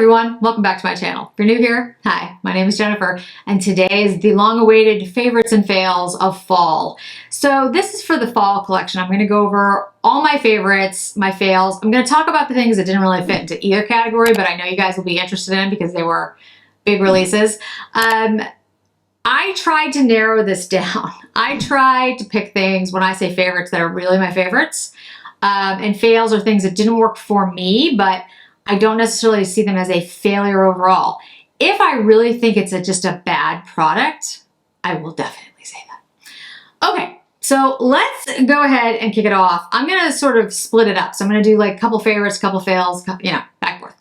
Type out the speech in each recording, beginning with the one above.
everyone, welcome back to my channel. If you're new here, hi, my name is Jennifer, and today is the long-awaited favorites and fails of fall. So this is for the fall collection. I'm going to go over all my favorites, my fails. I'm going to talk about the things that didn't really fit into either category, but I know you guys will be interested in because they were big releases. I tried to narrow this down. I tried to pick things, when I say favorites, that are really my favorites, and fails are things that didn't work for me, but I don't necessarily see them as a failure overall. If I really think it's just a bad product, I will definitely say that. Okay, so let's go ahead and kick it off. I'm gonna sort of split it up. So I'm gonna do like a couple favorites, couple fails, you know, back and forth.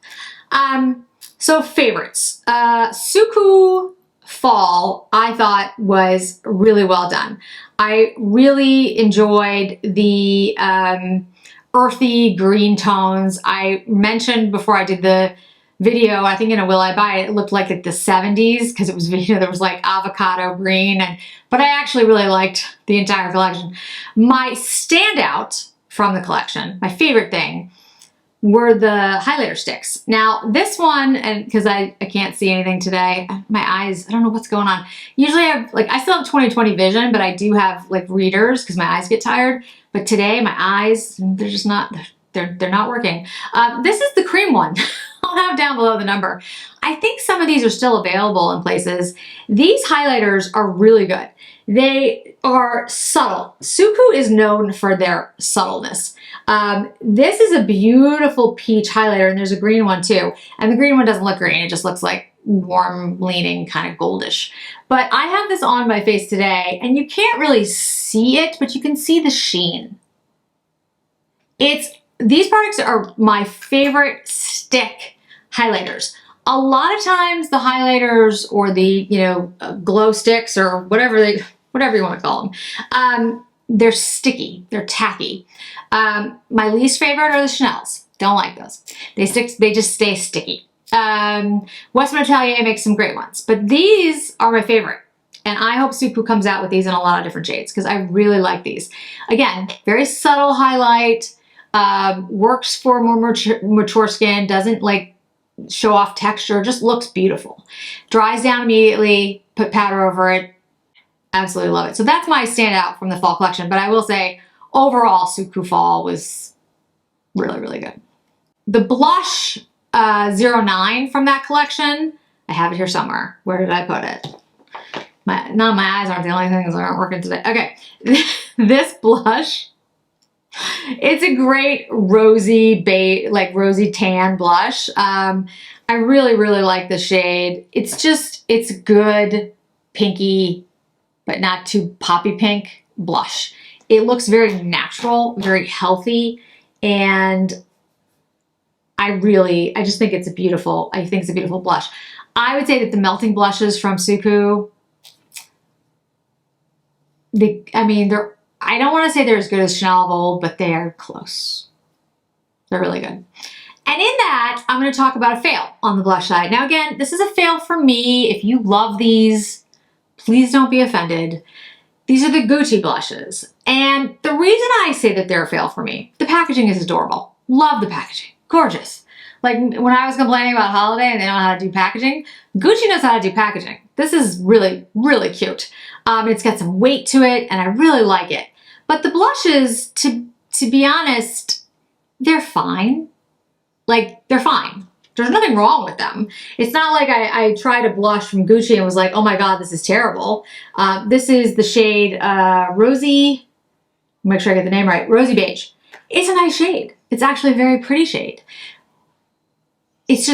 So favorites. Suqqu Fall, I thought was really well done. I really enjoyed the earthy green tones. I mentioned before I did the video, I think in a Will I Buy It, it looked like the 70s because it was, you know, there was like avocado green, but I actually really liked the entire collection. My standout from the collection, my favorite thing, were the highlighter sticks. Now this one, and because I can't see anything today, my eyes, I don't know what's going on. Usually I have, like, I still have 20/20 vision, but I do have like readers because my eyes get tired. But today my eyes, they're just not, they're not working. This is the cream one. I'll have down below the number. I think some of these are still available in places. These highlighters are really good. They are subtle. Suqqu is known for their subtleness. This is a beautiful peach highlighter, and there's a green one too. And the green one doesn't look green, it just looks like warm leaning, kind of goldish. But I have this on my face today, and you can't really see it, but you can see the sheen. These products are my favorite stick highlighters. A lot of times the highlighters or the, you know, glow sticks or whatever you want to call them, they're sticky, they're tacky. My least favorite are the Chanels. Don't like those. They just stay sticky. Western Atelier makes some great ones, but these are my favorite. And I hope Suqqu comes out with these in a lot of different shades because I really like these. Again, very subtle highlight, works for more mature skin, doesn't like show off texture, just looks beautiful. Dries down immediately, put powder over it. Absolutely love it. So that's my standout from the fall collection, but I will say overall Suqqu Fall was really, really good. The blush 09 from that collection, I have it here somewhere. Where did I put it? None of my eyes aren't the only things that aren't working today. Okay, this blush, it's a great rosy beige, like rosy tan blush. I really, really like the shade. It's good pinky, but not too poppy pink blush. It looks very natural, very healthy, and I just think it's a beautiful, blush. I would say that the melting blushes from Suqqu, I don't want to say they're as good as Chanel of old, but they're close. They're really good. And in that, I'm going to talk about a fail on the blush side. Now again, this is a fail for me. If you love these, please don't be offended. These are the Gucci blushes. And the reason I say that they're a fail for me, the packaging is adorable. Love the packaging. Gorgeous. Like when I was complaining about holiday and they don't know how to do packaging, Gucci knows how to do packaging. This is really, really cute. It's got some weight to it and I really like it. But the blushes, to be honest, they're fine. Like, they're fine. There's nothing wrong with them. It's not like I tried a blush from Gucci and was like, oh my God, this is terrible. This is the shade Rosy, make sure I get the name right, Rosy Beige. It's a nice shade. It's actually a very pretty shade. It's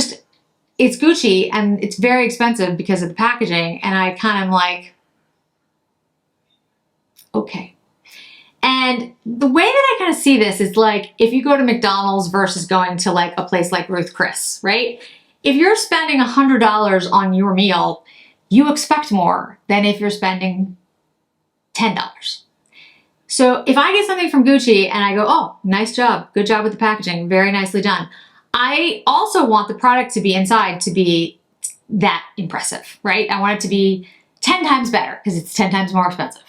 Gucci and it's very expensive because of the packaging, and I kind of like, okay. And the way that I kind of see this is like if you go to McDonald's versus going to like a place like Ruth Chris, right? If you're spending $100 on your meal, you expect more than if you're spending $10. So if I get something from Gucci and I go, oh, nice job, good job with the packaging, very nicely done, I also want the product to be inside to be that impressive, right? I want it to be 10 times better because it's 10 times more expensive.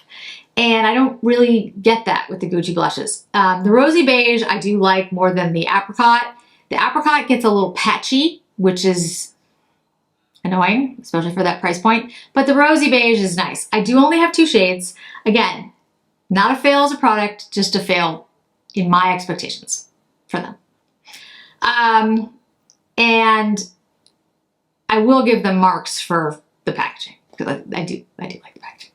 And I don't really get that with the Gucci blushes. The Rosy Beige I do like more than the Apricot. The Apricot gets a little patchy which is annoying, especially for that price point. But the rosy beige is nice. I do only have 2 shades. Again, not a fail as a product, just a fail in my expectations for them. And I will give them marks for the packaging because I do like the packaging.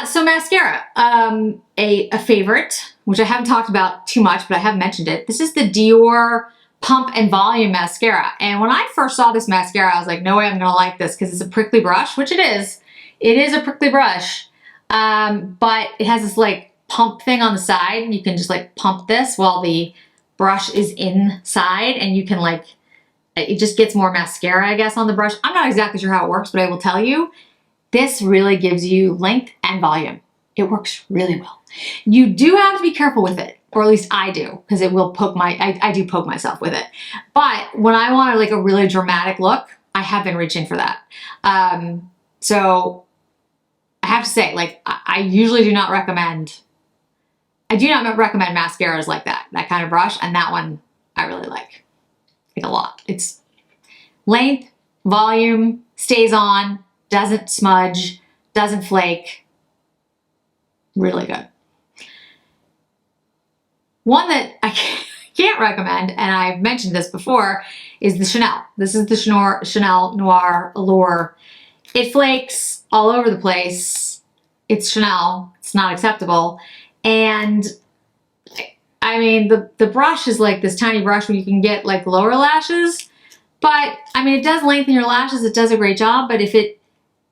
So mascara, a favorite, which I haven't talked about too much, but I have mentioned it. This is the Dior Pump and Volume mascara. And when I first saw this mascara, I was like, no way I'm gonna like this because it's a prickly brush, which it is. It is a prickly brush, but it has this like pump thing on the side, and you can just like pump this while the brush is inside, and you can like, it just gets more mascara, I guess, on the brush. I'm not exactly sure how it works, but I will tell you, this really gives you length and volume. It works really well. You do have to be careful with it, or at least I do, because it will poke I do poke myself with it. But when I want like a really dramatic look, I have been reaching for that. So I have to say, like, I usually do not recommend, mascaras like that kind of brush, and that one I really like a lot. It's length, volume, stays on, doesn't smudge, doesn't flake. Really good. One that I can't recommend, and I've mentioned this before, is the Chanel. This is the Chanel Noir Allure. It flakes all over the place. It's Chanel. It's not acceptable. And I mean, the brush is like this tiny brush where you can get like lower lashes, but I mean, it does lengthen your lashes. It does a great job, but if it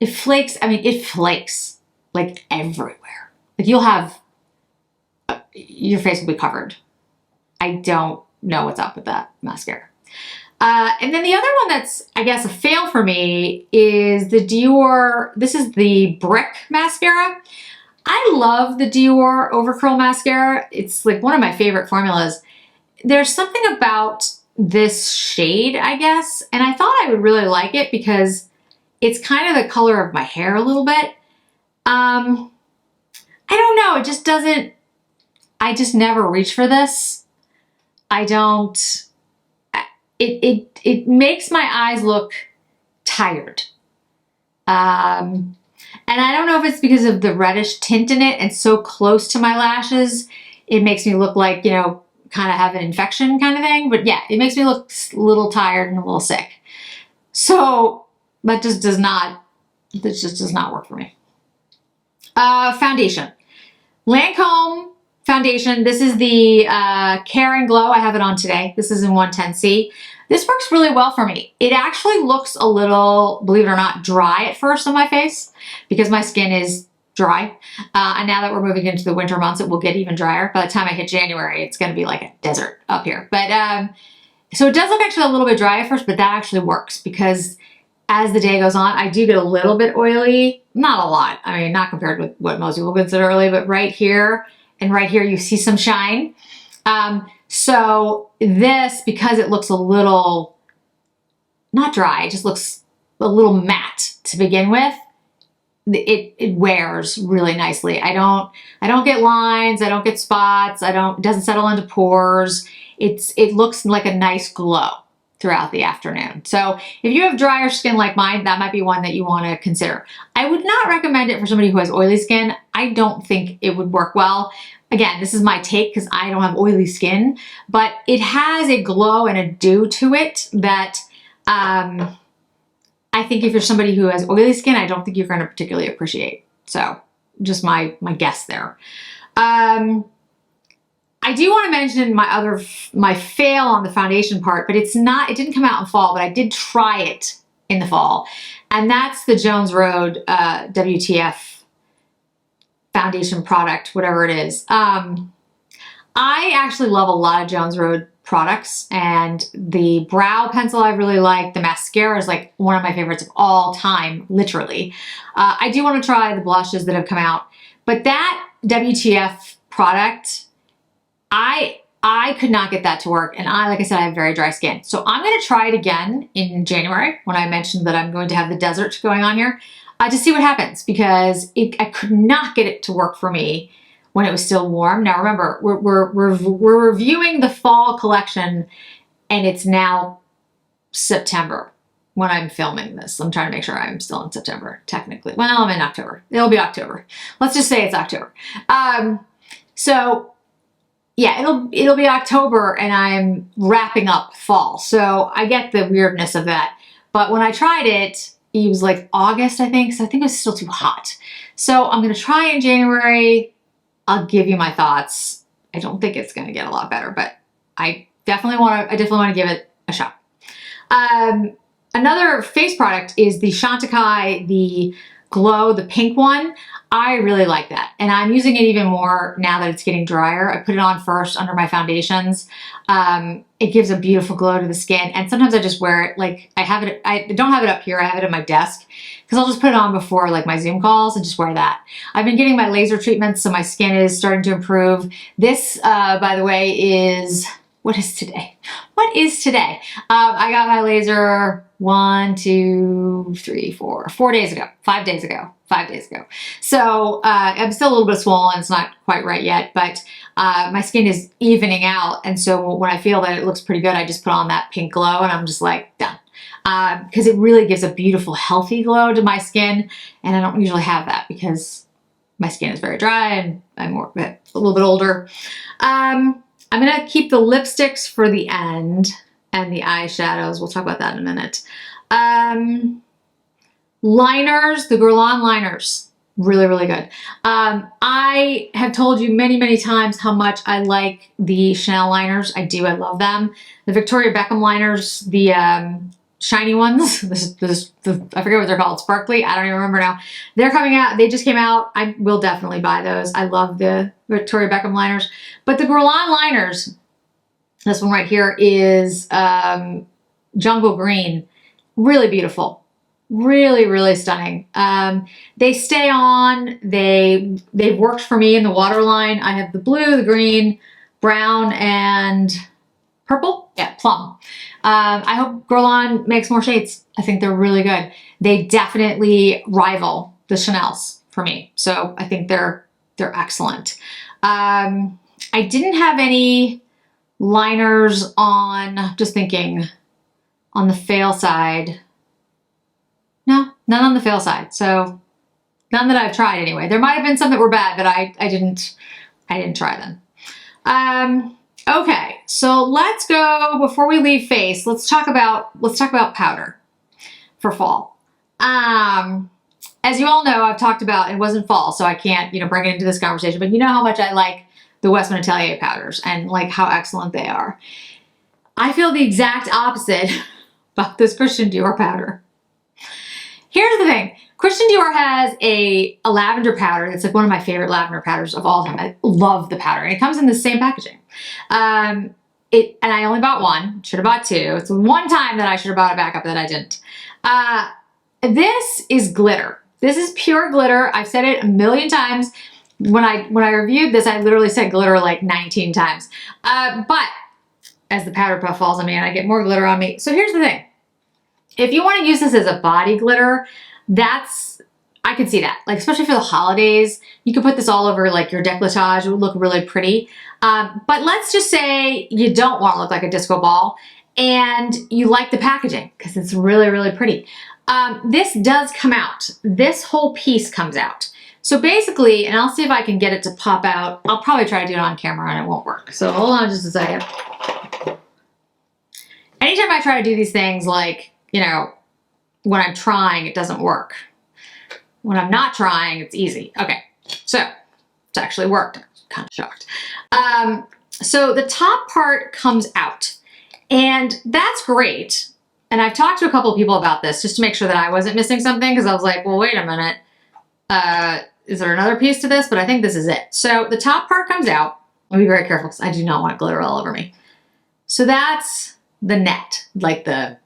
flakes, I mean, it flakes like everywhere. Like you'll have, your face will be covered. I don't know what's up with that mascara. And then the other one that's, I guess, a fail for me is the Dior, this is the Brick mascara. I love the Dior Overcurl mascara. It's like one of my favorite formulas. There's something about this shade, I guess, and I thought I would really like it because it's kind of the color of my hair a little bit. I don't know, it just doesn't, I just never reach for this. I don't, it makes my eyes look tired. And I don't know if it's because of the reddish tint in it and so close to my lashes, it makes me look like, you know, kind of have an infection kind of thing. But yeah, it makes me look a little tired and a little sick. So that just does not work for me. Foundation. Lancome foundation. This is the Care Glow. I have it on today. This is in 110C. This works really well for me. It actually looks a little, believe it or not, dry at first on my face because my skin is dry. And now that we're moving into the winter months, it will get even drier. By the time I hit January, it's going to be like a desert up here. But so it does look actually a little bit dry at first, but that actually works because as the day goes on, I do get a little bit oily. Not a lot. I mean, not compared with what most people consider oily, but right here and right here, you see some shine. So this, because it looks a little, not dry, it just looks a little matte to begin with, it wears really nicely. I don't get lines, I don't get spots, it doesn't settle into pores. It looks like a nice glow throughout the afternoon. So if you have drier skin like mine, that might be one that you want to consider. I would not recommend it for somebody who has oily skin. I don't think it would work well. Again, this is my take because I don't have oily skin, but it has a glow and a dew to it that I think if you're somebody who has oily skin, I don't think you're going to particularly appreciate. So just my guess there. I do want to mention my fail on the foundation part, but it didn't come out in fall, but I did try it in the fall. And that's the Jones Road WTF foundation product, whatever it is. I actually love a lot of Jones Road products, and the brow pencil I really like. The mascara is like one of my favorites of all time, literally. I do want to try the blushes that have come out, but that WTF product, I could not get that to work, and like I said, I have very dry skin. So I'm going to try it again in January when I mentioned that I'm going to have the desert going on here. To see what happens, because I could not get it to work for me when it was still warm. Now remember, we're reviewing the fall collection, and it's now September when I'm filming this. I'm trying to make sure I'm still in September, technically. Well, I'm in October. It'll be October. Let's just say it's October. So yeah, it'll be October and I'm wrapping up fall. So I get the weirdness of that. But when I tried it, it was like August, I think. So I think it was still too hot. So I'm going to try in January. I'll give you my thoughts. I don't think it's going to get a lot better, but I definitely want to give it a shot. Another face product is the Chantecaille, the Glow, the pink one. I really like that. And I'm using it even more now that it's getting drier. I put it on first under my foundations. It gives a beautiful glow to the skin. And sometimes I just wear it, like I don't have it up here. I have it at my desk because I'll just put it on before like my Zoom calls and just wear that. I've been getting my laser treatments, so my skin is starting to improve. This, by the way, is, what is today? What is today? I got my laser 4 days ago, 5 days ago. So I'm still a little bit swollen. It's not quite right yet, but my skin is evening out. And so when I feel that it looks pretty good, I just put on that pink glow and I'm just like, done. Because it really gives a beautiful, healthy glow to my skin. And I don't usually have that because my skin is very dry and I'm a little bit older. I'm going to keep the lipsticks for the end and the eyeshadows. We'll talk about that in a minute. Liners, the Guerlain liners, really, really good. I have told you many, many times how much I like the Chanel liners. I do, I love them. The Victoria Beckham liners, the shiny ones, I forget what they're called, sparkly, I don't even remember now. They're coming out, they just came out. I will definitely buy those. I love the Victoria Beckham liners. But the Guerlain liners, this one right here is Jungle Green. Really beautiful. Really, really stunning. They stay on. They've worked for me in the waterline. I have the blue, the green, brown, and purple. Yeah, plum. I hope Guerlain makes more shades. I think they're really good. They definitely rival the Chanel's for me. So I think they're excellent. I didn't have any liners on, just thinking, on the fail side. No, none on the fail side. So none that I've tried anyway. There might have been some that were bad, but I didn't try them. Okay, so let's go, before we leave face, let's talk about powder for fall. As you all know, I've talked about, it wasn't fall, so I can't, bring it into this conversation, but you know how much I like the Westman Atelier powders and like how excellent they are. I feel the exact opposite about this Christian Dior powder. Here's the thing. Christian Dior has a lavender powder. It's like one of my favorite lavender powders of all time. I love the powder. And it comes in the same packaging. And I only bought one. Should have bought two. It's one time that I should have bought a backup that I didn't. This is glitter. This is pure glitter. I've said it a million times. When I reviewed this, I literally said glitter like 19 times. But as the powder puff falls on me and I get more glitter on me. So here's the thing. If you want to use this as a body glitter, I could see that. Like, especially for the holidays, you could put this all over like your décolletage. It would look really pretty. But let's just say you don't want to look like a disco ball and you like the packaging because it's really, really pretty. This does come out. This whole piece comes out. So basically, and I'll see if I can get it to pop out. I'll probably try to do it on camera and it won't work. So hold on just a second. Anytime I try to do these things, like, when I'm trying, it doesn't work. When I'm not trying, it's easy. Okay, so it's actually worked. I'm kind of shocked. So the top part comes out, and that's great. And I've talked to a couple of people about this just to make sure that I wasn't missing something, because I was like, well, wait a minute. Is there another piece to this? But I think this is it. So the top part comes out. I'll be very careful because I do not want glitter all over me. So that's the net, like the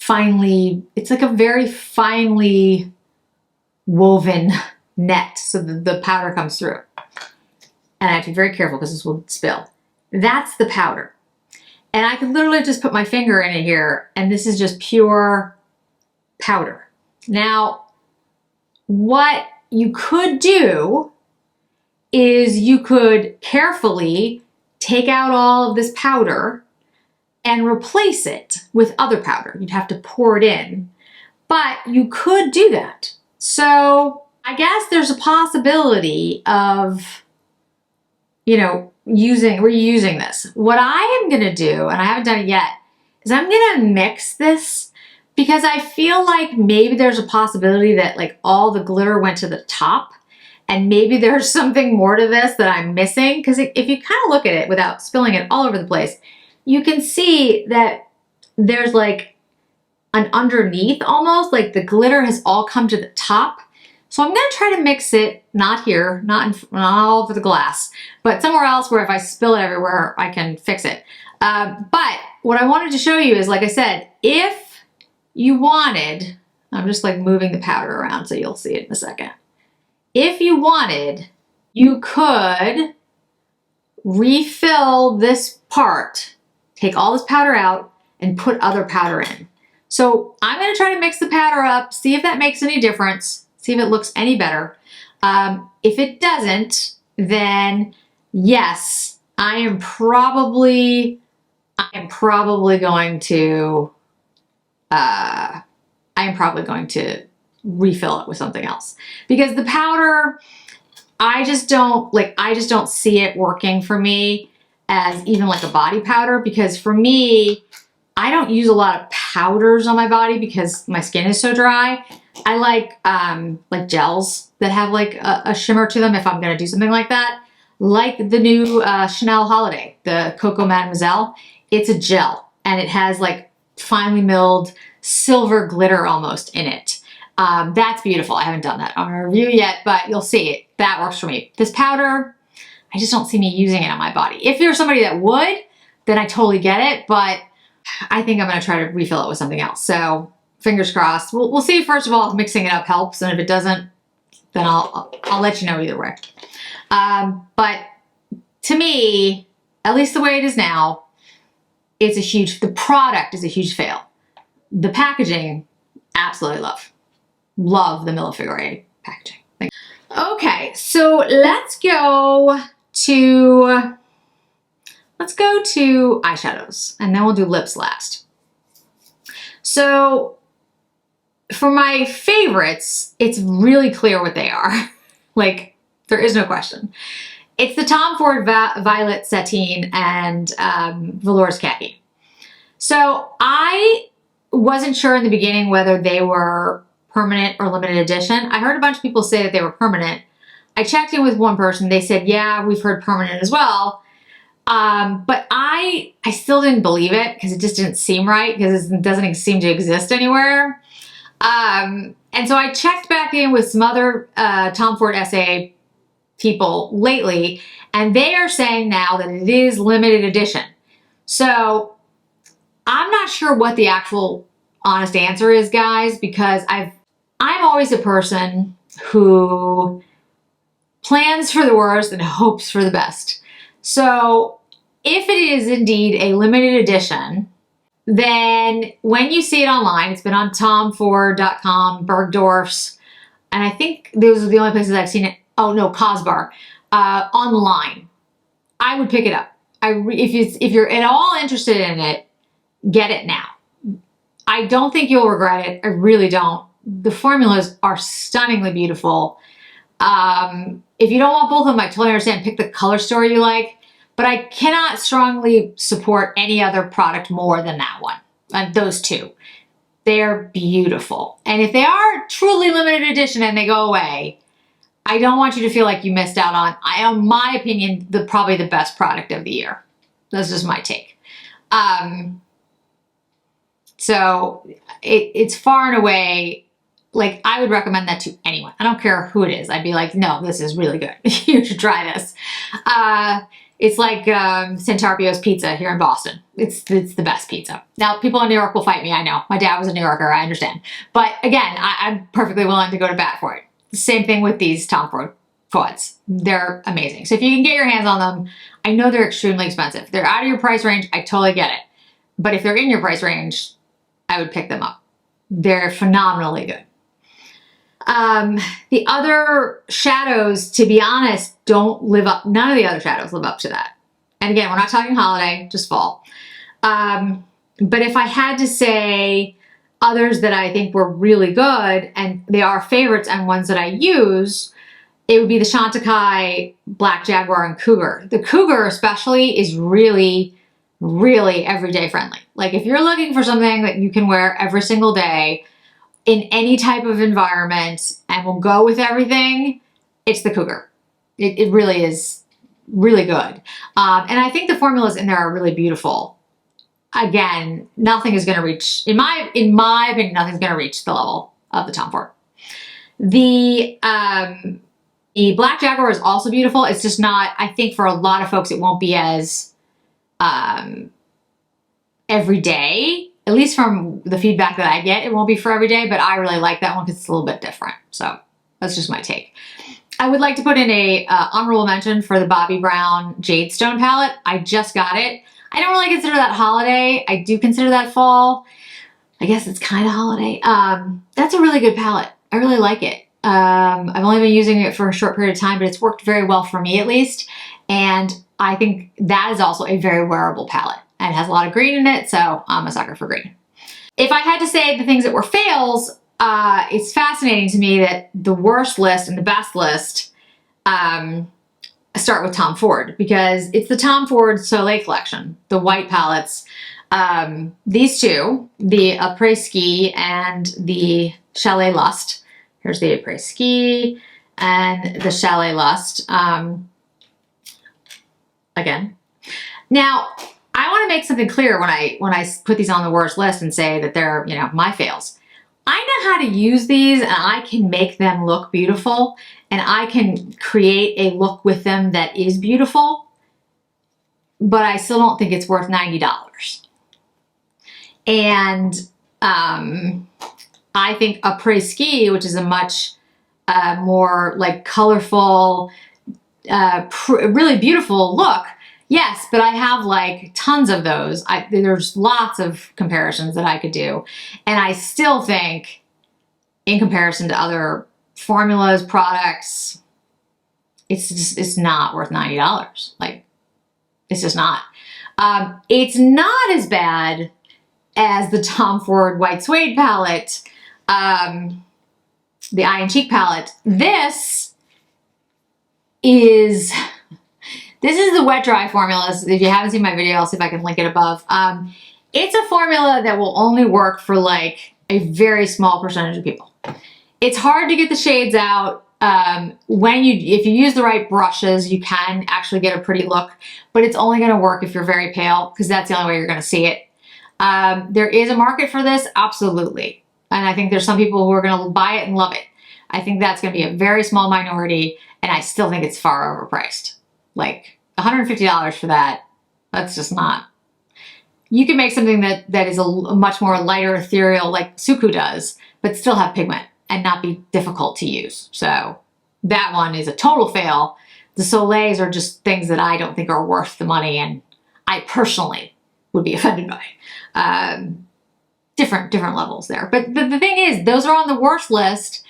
it's like a very finely woven net. So the powder comes through. And I have to be very careful because this will spill. That's the powder. And I could literally just put my finger in it here, and this is just pure powder. Now, what you could do is you could carefully take out all of this powder, and replace it with other powder. You'd have to pour it in, but you could do that. So I guess there's a possibility of, you know, reusing this. What I am gonna do, and I haven't done it yet, is I'm gonna mix this because I feel like maybe there's a possibility that like all the glitter went to the top and maybe there's something more to this that I'm missing. Because if you kind of look at it without spilling it all over the place, you can see that there's like an underneath almost, like the glitter has all come to the top. So I'm gonna try to mix it, not here, not all over the glass, but somewhere else where if I spill it everywhere, I can fix it. But what I wanted to show you is, like I said, if you wanted, I'm just like moving the powder around so you'll see it in a second. If you wanted, you could refill this part, take all this powder out and put other powder in. So I'm gonna try to mix the powder up, see if that makes any difference, see if it looks any better. If it doesn't, then yes, I am probably going to refill it with something else, because the powder, I just don't see it working for me as even like a body powder, because for me, I don't use a lot of powders on my body because my skin is so dry. I like gels that have like a shimmer to them if I'm gonna do something like that. Like the new Chanel Holiday, the Coco Mademoiselle. It's a gel and it has like finely milled silver glitter almost in it. That's beautiful. I haven't done that on a review yet, but you'll see it. That works for me. This powder, I just don't see me using it on my body. If you're somebody that would, then I totally get it, but I think I'm gonna try to refill it with something else. So fingers crossed. We'll see. First of all, if mixing it up helps, and if it doesn't, then I'll let you know either way. But to me, at least the way it is now, the product is a huge fail. The packaging, absolutely love. Love the Mille packaging. Okay, so let's go to eyeshadows, and then we'll do lips last. So for my favorites, it's really clear what they are. Like, there is no question. It's the Tom Ford Violet Sateen and Velours Khaki. So I wasn't sure in the beginning whether they were permanent or limited edition. I heard a bunch of people say that they were permanent. I checked in with one person. They said, yeah, we've heard permanent as well. But I still didn't believe it because it just didn't seem right, because it doesn't seem to exist anywhere. And so I checked back in with some other Tom Ford SA people lately, and they are saying now that it is limited edition. So I'm not sure what the actual honest answer is, guys, because I'm always a person who plans for the worst and hopes for the best. So if it is indeed a limited edition, then when you see it online, it's been on tomford.com, Bergdorf's, and I think those are the only places I've seen it. Oh no, Cosbar, online. I would pick it up. If you're at all interested in it, get it now. I don't think you'll regret it. I really don't. The formulas are stunningly beautiful. If you don't want both of them, I totally understand. Pick the color story you like. But I cannot strongly support any other product more than that one. Those two. They're beautiful. And if they are truly limited edition and they go away, I don't want you to feel like you missed out on, in my opinion, probably the best product of the year. That's just my take. So it's far and away, like, I would recommend that to anyone. I don't care who it is. I'd be like, no, this is really good. You should try this. It's like Santarpio's pizza here in Boston. It's the best pizza. Now, people in New York will fight me, I know. My dad was a New Yorker, I understand. But again, I'm perfectly willing to go to bat for it. Same thing with these Tom Ford quads. They're amazing. So if you can get your hands on them, I know they're extremely expensive. If they're out of your price range, I totally get it. But if they're in your price range, I would pick them up. They're phenomenally good. The other shadows, to be honest, don't live up. None of the other shadows live up to that. And again, we're not talking holiday, just fall. But if I had to say others that I think were really good, and they are favorites and ones that I use, it would be the Chantecaille Black Jaguar and Cougar. The Cougar especially is really, really everyday friendly. Like if you're looking for something that you can wear every single day in any type of environment and will go with everything, it's the Cougar. It really is really good. And I think the formulas in there are really beautiful. Again, nothing is going to reach, in my opinion, nothing's going to reach the level of the Tom Ford. The Black Jaguar is also beautiful. It's just not, I think for a lot of folks, it won't be as every day. At least from the feedback that I get, it won't be for every day, but I really like that one because it's a little bit different. So that's just my take. I would like to put in a honorable mention for the Bobbi Brown Jade Stone palette. I just got it. I don't really consider that holiday. I do consider that fall. I guess it's kind of holiday. That's a really good palette. I really like it. I've only been using it for a short period of time, but it's worked very well for me at least. And I think that is also a very wearable palette and has a lot of green in it, so I'm a sucker for green. If I had to say the things that were fails, it's fascinating to me that the worst list and the best list start with Tom Ford, because it's the Tom Ford Soleil collection, the white palettes. These two, the Après Ski and the Chalet Lust. Here's the Après Ski and the Chalet Lust. Again. Now, I want to make something clear when I put these on the worst list and say that they're, you know, my fails. I know how to use these and I can make them look beautiful and I can create a look with them that is beautiful, but I still don't think it's worth $90. And I think Après Ski, which is a much more like colorful, really beautiful look, yes, but I have like tons of those. There's lots of comparisons that I could do. And I still think in comparison to other formulas, products, it's not worth $90. Like, it's just not. It's not as bad as the Tom Ford White Suede palette, the Eye and Cheek palette. This is the wet dry formulas. If you haven't seen my video, I'll see if I can link it above. It's a formula that will only work for like a very small percentage of people. It's hard to get the shades out. If you use the right brushes, you can actually get a pretty look, but it's only going to work if you're very pale, because that's the only way you're going to see it. There is a market for this, absolutely. And I think there's some people who are going to buy it and love it. I think that's going to be a very small minority, and I still think it's far overpriced. Like $150 for that, that's just not. You can make something that is a much more lighter ethereal like Suqqu does, but still have pigment and not be difficult to use. So that one is a total fail. The Soleils are just things that I don't think are worth the money, and I personally would be offended by. Different levels there. But the thing is, those are on the worst list.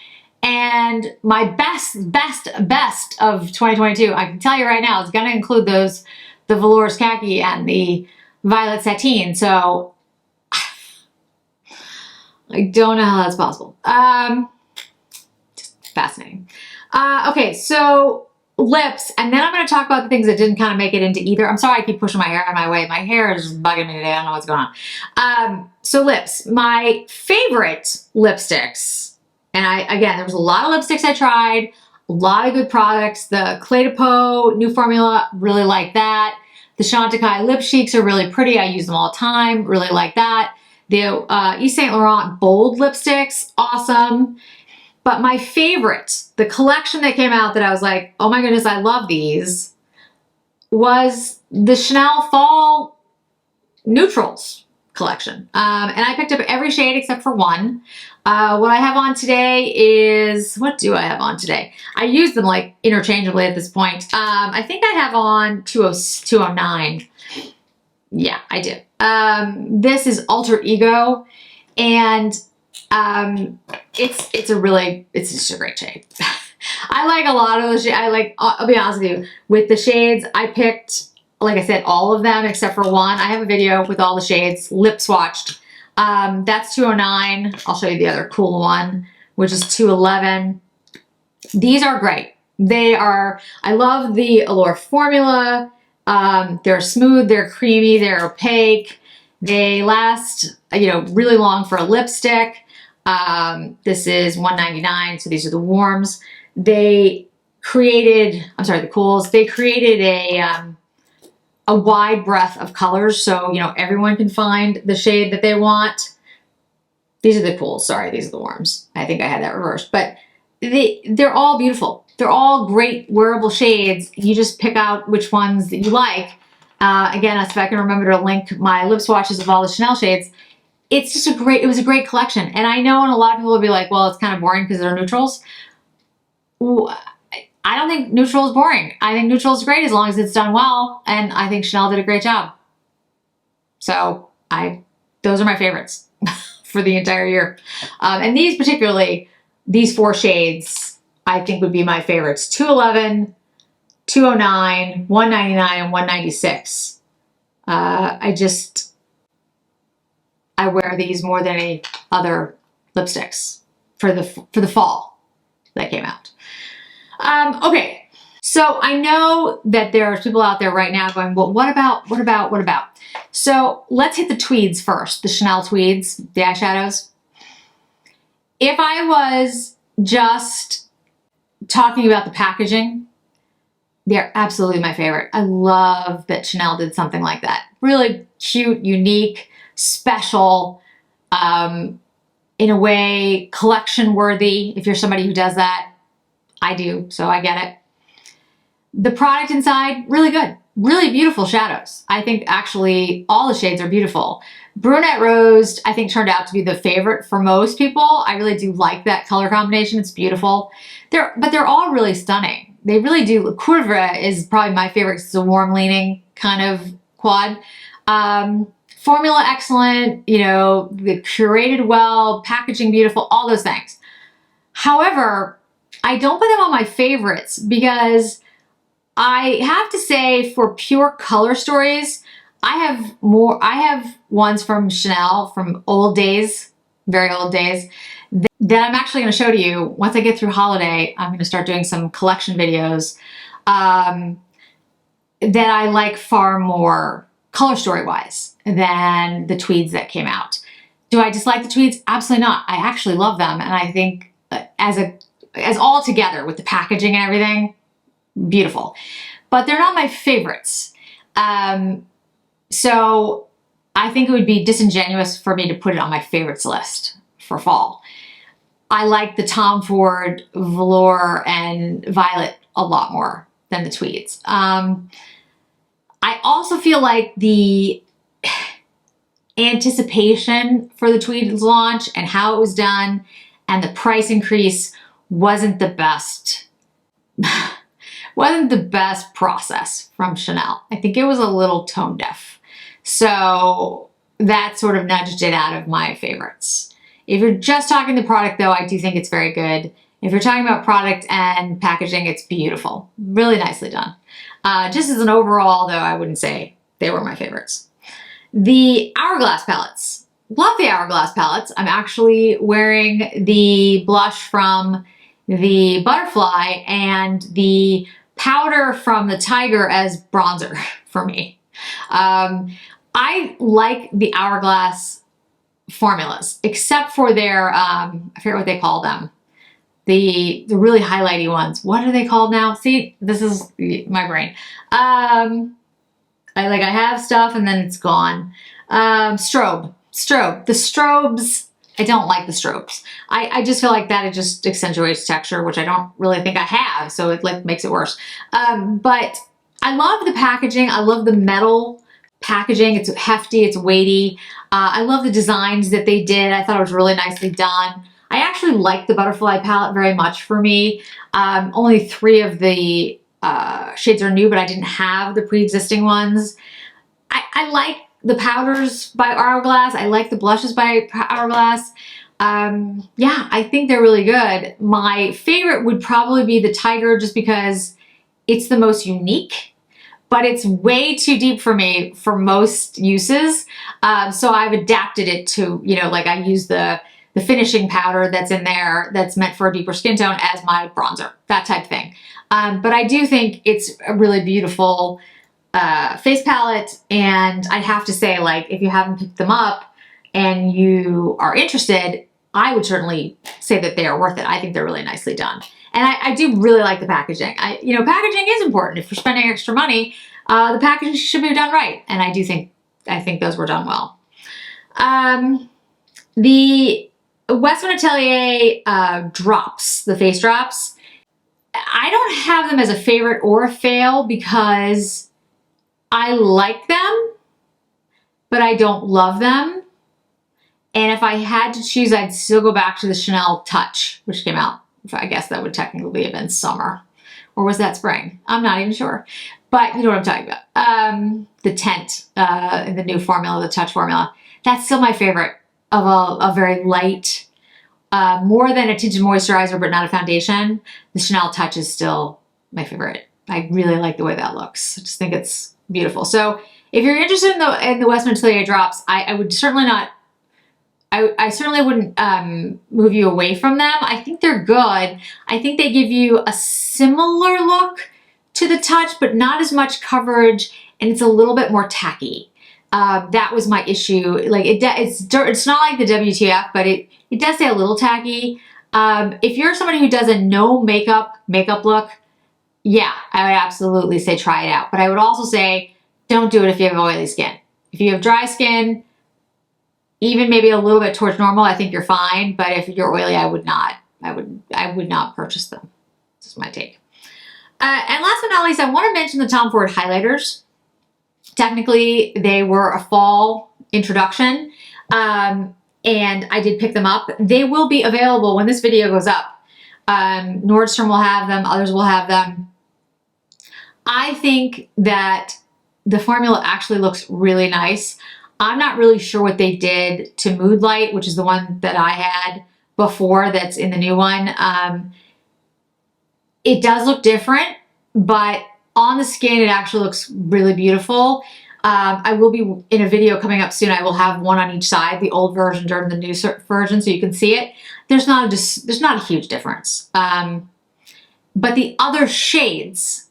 And my best of 2022, I can tell you right now, is going to include the velours khaki and the violet sateen. So I don't know how that's possible. Just fascinating. Okay, so lips, and then I'm going to talk about the things that didn't kind of make it into either. I'm sorry I keep pushing my hair out of my way. My hair is just bugging me today. I don't know what's going on. So lips, my favorite lipsticks. And again, there was a lot of lipsticks I tried, a lot of good products. The Clé de Peau new formula, really like that. The Chantecaille lip cheeks are really pretty. I use them all the time, really like that. The Yves Saint Laurent bold lipsticks, awesome. But my favorite, the collection that came out that I was like, oh my goodness, I love these, was the Chanel Fall Neutrals collection. And I picked up every shade except for one. What I have on today is, what do I have on today? I use them like interchangeably at this point. I think I have on 209. Yeah, I do. This is Alter Ego, and it's just a great shade. I like a lot of the shades. I'll be honest with you, with the shades, I picked like I said, all of them except for one. I have a video with all the shades, lip swatched. That's 209. I'll show you the other cool one, which is 211. These are great. They are, I love the Allure formula. They're smooth, they're creamy, they're opaque. They last, you know, really long for a lipstick. This is $1.99, so these are the warms. They created, I'm sorry, the cools. They created a wide breadth of colors, so, you know, everyone can find the shade that they want. These are the cools, sorry, these are the warms. I think I had that reversed, but they're all beautiful. They're all great wearable shades. You just pick out which ones that you like. Again, if I can remember to link my lip swatches of all the Chanel shades, it's just it was a great collection. And I know, and a lot of people will be like, well, it's kind of boring because they're neutrals. I don't think neutral is boring. I think neutral is great as long as it's done well. And I think Chanel did a great job. So those are my favorites for the entire year. And these particularly, these 4 shades, I think would be my favorites. 211, 209, 199, and 196. I wear these more than any other lipsticks for the fall that came out. Okay, so I know that there are people out there right now going, well, what about? So let's hit the tweeds first, the Chanel tweeds, the eyeshadows. If I was just talking about the packaging, they're absolutely my favorite. I love that Chanel did something like that. Really cute, unique, special, in a way, collection worthy. If you're somebody who does that, I do, so I get it. The product inside, really good. Really beautiful shadows. I think actually all the shades are beautiful. Brunette Rose, I think, turned out to be the favorite for most people. I really do like that color combination. It's beautiful. But they're all really stunning. They really do. Couvre is probably my favorite. It's a warm leaning kind of quad. Formula excellent, you know, curated well, packaging beautiful, all those things. However, I don't put them on my favorites because I have to say, for pure color stories, I have ones from Chanel from old days, very old days, that I'm actually going to show to you. Once I get through holiday, I'm going to start doing some collection videos that I like far more color story wise than the tweeds that came out. Do I dislike the tweeds? Absolutely not. I actually love them, and I think as all together with the packaging and everything, beautiful. But they're not my favorites. So I think it would be disingenuous for me to put it on my favorites list for fall. I like the Tom Ford, Velour, and Violet a lot more than the tweeds. I also feel like the anticipation for the tweeds launch and how it was done and the price increase wasn't the best. Wasn't the best process from Chanel. I think it was a little tone deaf. So that sort of nudged it out of my favorites. If you're just talking the product though, I do think it's very good. If you're talking about product and packaging, it's beautiful. Really nicely done. Just as an overall though, I wouldn't say they were my favorites. The Hourglass palettes. Love the Hourglass palettes. I'm actually wearing the blush from the Butterfly and the powder from the Tiger as bronzer for me. I like the Hourglass formulas, except for their, I forget what they call them. The really highlighty ones. What are they called now? See, this is my brain. I have stuff and then it's gone. Strobe. The strobes, I don't like the strobes. I just feel like that it just accentuates texture, which I don't really think I have, so it like makes it worse. But I love the packaging. I love the metal packaging. It's hefty, it's weighty. I love the designs that they did. I thought it was really nicely done. I actually like the Butterfly palette very much for me. Only 3 of the shades are new, but I didn't have the pre-existing ones. I like the powders by Hourglass. I like the blushes by Hourglass. Yeah, I think they're really good. My favorite would probably be the Tiger just because it's the most unique. but it's way too deep for me for most uses. So I've adapted it to, you know, like I use the finishing powder that's in there that's meant for a deeper skin tone as my bronzer, that type of thing. But I do think it's a really beautiful face palette, and I have to say, like, if you haven't picked them up and you are interested, I would certainly say that they are worth it. I think they're really nicely done. And I do really like the packaging. You know, packaging is important. If you're spending extra money, the packaging should be done right. And I think those were done well. The Westman Atelier drops, the face drops, I don't have them as a favorite or a fail because I like them, but I don't love them. And if I had to choose, I'd still go back to the Chanel Touch, which came out, I guess that would technically have been summer. Or was that spring? I'm not even sure. But you know what I'm talking about. The Tint, the new formula, the Touch formula. That's still my favorite of a very light, more than a tinted moisturizer, but not a foundation. The Chanel Touch is still my favorite. I really like the way that looks. I just think it's beautiful. So if you're interested in the Westman Atelier drops, I would certainly not, I certainly wouldn't move you away from them. I think they're good. I think they give you a similar look to the Touch, but not as much coverage, and it's a little bit more tacky. That was my issue. Like it's not like the WTF, but it does say a little tacky. If you're somebody who does a no makeup look, yeah, I would absolutely say try it out. But I would also say don't do it if you have oily skin. If you have dry skin, even maybe a little bit towards normal, I think you're fine. But if you're oily, I would not purchase them. This is my take. And last but not least, I want to mention the Tom Ford highlighters. Technically, they were a fall introduction, and I did pick them up. They will be available when this video goes up. Nordstrom will have them, others will have them. I think that the formula actually looks really nice. I'm not really sure what they did to Mood Light, which is the one that I had before that's in the new one. It does look different, but on the skin, it actually looks really beautiful. I will be in a video coming up soon. I will have one on each side, the old version during the new version, so you can see it. There's not a huge difference. But the other shades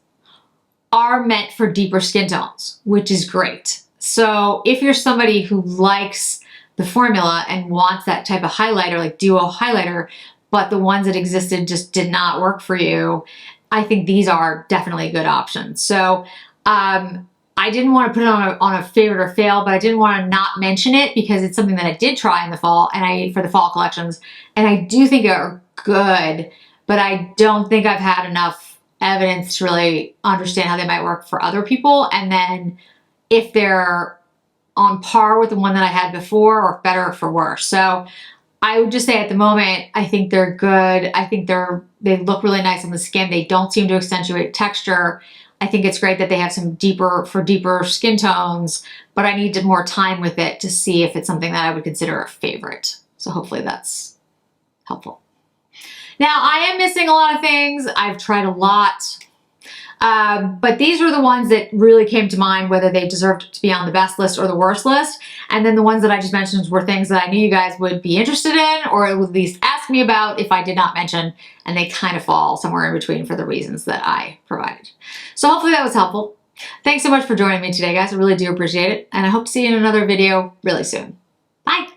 are meant for deeper skin tones, which is great. So if you're somebody who likes the formula and wants that type of highlighter, like duo highlighter, but the ones that existed just did not work for you, I think these are definitely a good option. So I didn't want to put it on a favorite or fail, but I didn't want to not mention it because it's something that I did try in the fall and for the fall collections, and I do think are good, but I don't think I've had enough evidence to really understand how they might work for other people, and then if they're on par with the one that I had before or better or for worse. So I would just say at the moment, I think they're good. I think they look really nice on the skin. They don't seem to accentuate texture. I think it's great that they have some deeper skin tones, but I needed more time with it to see if it's something that I would consider a favorite. So hopefully that's helpful. Now I am missing a lot of things. I've tried a lot, but these were the ones that really came to mind, whether they deserved to be on the best list or the worst list. And then the ones that I just mentioned were things that I knew you guys would be interested in, or at least ask me about if I did not mention, and they kind of fall somewhere in between for the reasons that I provided. So hopefully that was helpful. Thanks so much for joining me today, guys. I really do appreciate it, and I hope to see you in another video really soon. Bye!